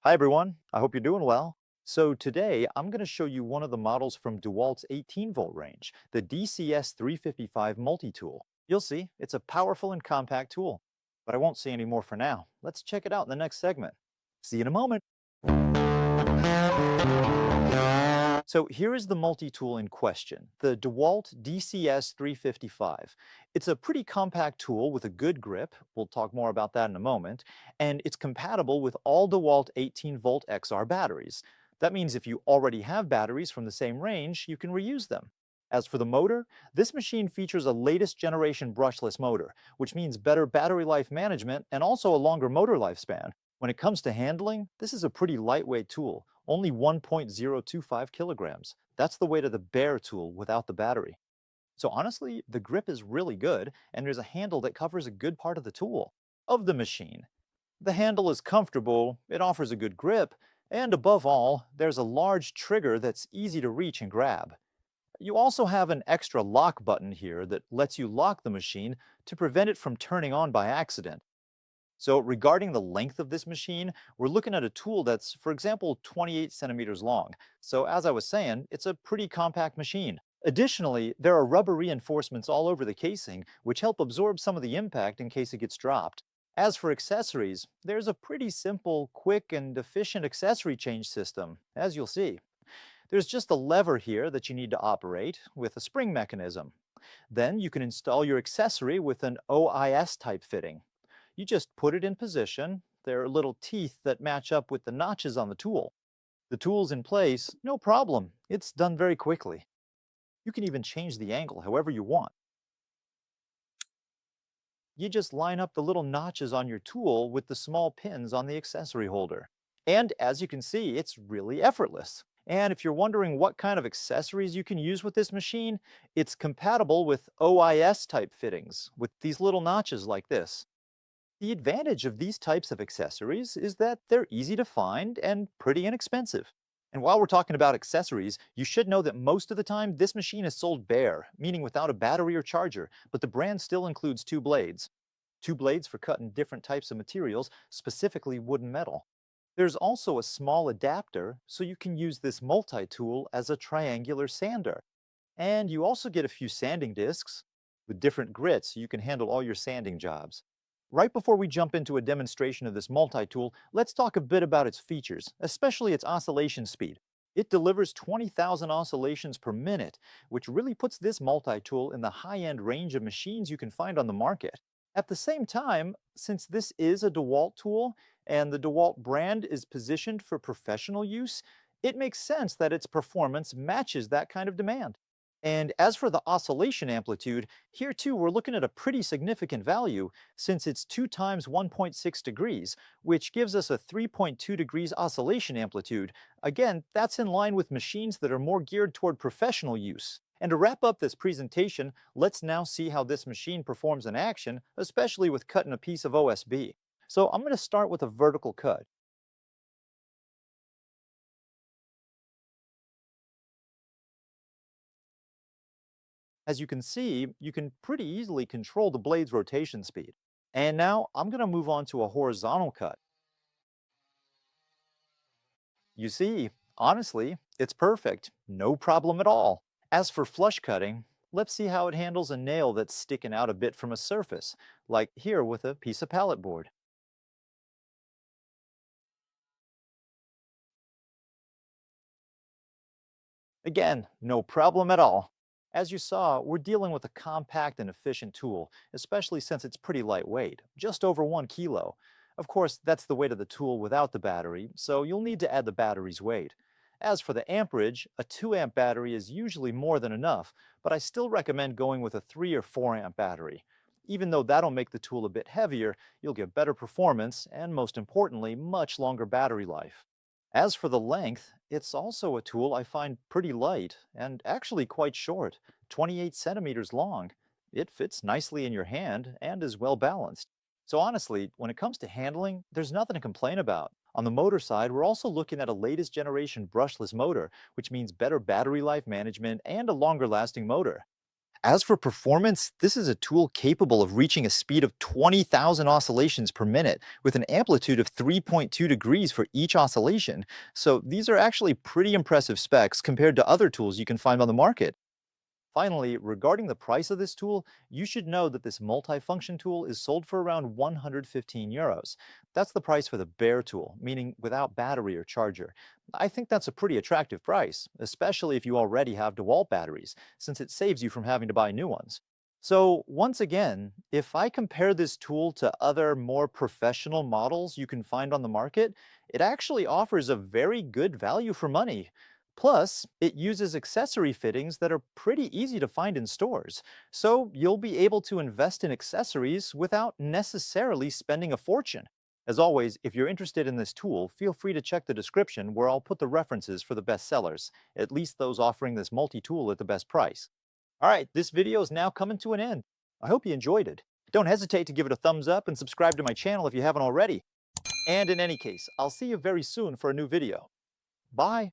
Hi everyone, I hope you're doing well. So today I'm going to show you one of the models from DeWalt's 18-volt range, the DCS355 multi-tool. You'll see, it's a powerful and compact tool. But I won't say any more for now. Let's check it out in the next segment. See you in a moment. So here is the multi-tool in question, the DeWalt DCS355. It's a pretty compact tool with a good grip. We'll talk more about that in a moment. And it's compatible with all DeWalt 18-volt XR batteries. That means if you already have batteries from the same range, you can reuse them. As for the motor, this machine features a latest generation brushless motor, which means better battery life management and also a longer motor lifespan. When it comes to handling, this is a pretty lightweight tool, only 1.025 kilograms. That's the weight of the bare tool without the battery. So honestly, the grip is really good, and there's a handle that covers a good part of the tool, of the machine. The handle is comfortable, it offers a good grip, and above all, there's a large trigger that's easy to reach and grab. You also have an extra lock button here that lets you lock the machine to prevent it from turning on by accident. So regarding the length of this machine, we're looking at a tool that's, for example, 28 centimeters long. So as I was saying, it's a pretty compact machine. Additionally, there are rubber reinforcements all over the casing, which help absorb some of the impact in case it gets dropped. As for accessories, there's a pretty simple, quick, and efficient accessory change system, as you'll see. There's just a lever here that you need to operate with a spring mechanism. Then you can install your accessory with an OIS type fitting. You just put it in position. There are little teeth that match up with the notches on the tool. The tool's in place, no problem. It's done very quickly. You can even change the angle however you want. You just line up the little notches on your tool with the small pins on the accessory holder. And as you can see, it's really effortless. And if you're wondering what kind of accessories you can use with this machine, it's compatible with OIS type fittings with these little notches like this. The advantage of these types of accessories is that they're easy to find and pretty inexpensive. And while we're talking about accessories, you should know that most of the time this machine is sold bare, meaning without a battery or charger, but the brand still includes two blades. Two blades for cutting different types of materials, specifically wood and metal. There's also a small adapter, so you can use this multi-tool as a triangular sander. And you also get a few sanding discs with different grits so you can handle all your sanding jobs. Right before we jump into a demonstration of this multi-tool, let's talk a bit about its features, especially its oscillation speed. It delivers 20,000 oscillations per minute, which really puts this multi-tool in the high-end range of machines you can find on the market. At the same time, since this is a DeWalt tool and the DeWalt brand is positioned for professional use, it makes sense that its performance matches that kind of demand. And as for the oscillation amplitude, here too we're looking at a pretty significant value since it's 2 times 1.6 degrees, which gives us a 3.2 degrees oscillation amplitude. Again, that's in line with machines that are more geared toward professional use. And to wrap up this presentation, let's now see how this machine performs in action, especially with cutting a piece of OSB. So I'm going to start with a vertical cut. As you can see, you can pretty easily control the blade's rotation speed. And now I'm going to move on to a horizontal cut. You see, honestly, it's perfect. No problem at all. As for flush cutting, let's see how it handles a nail that's sticking out a bit from a surface, like here with a piece of pallet board. Again, no problem at all. As you saw, we're dealing with a compact and efficient tool, especially since it's pretty lightweight, just over 1 kilo. Of course, that's the weight of the tool without the battery, so you'll need to add the battery's weight. As for the amperage, a 2 amp battery is usually more than enough, but I still recommend going with a 3 or 4 amp battery. Even though that'll make the tool a bit heavier, you'll get better performance and, most importantly, much longer battery life. As for the length, it's also a tool I find pretty light and actually quite short, 28 centimeters long. It fits nicely in your hand and is well balanced. So honestly, when it comes to handling, there's nothing to complain about. On the motor side, we're also looking at a latest generation brushless motor, which means better battery life management and a longer lasting motor. As for performance, this is a tool capable of reaching a speed of 20,000 oscillations per minute with an amplitude of 3.2 degrees for each oscillation. So these are actually pretty impressive specs compared to other tools you can find on the market. Finally, regarding the price of this tool, you should know that this multifunction tool is sold for around 115 euros. That's the price for the bare tool, meaning without battery or charger. I think that's a pretty attractive price, especially if you already have DeWalt batteries, since it saves you from having to buy new ones. So once again, if I compare this tool to other more professional models you can find on the market, it actually offers a very good value for money. Plus, it uses accessory fittings that are pretty easy to find in stores, so you'll be able to invest in accessories without necessarily spending a fortune. As always, if you're interested in this tool, feel free to check the description where I'll put the references for the best sellers, at least those offering this multi-tool at the best price. All right, this video is now coming to an end. I hope you enjoyed it. Don't hesitate to give it a thumbs up and subscribe to my channel if you haven't already. And in any case, I'll see you very soon for a new video. Bye.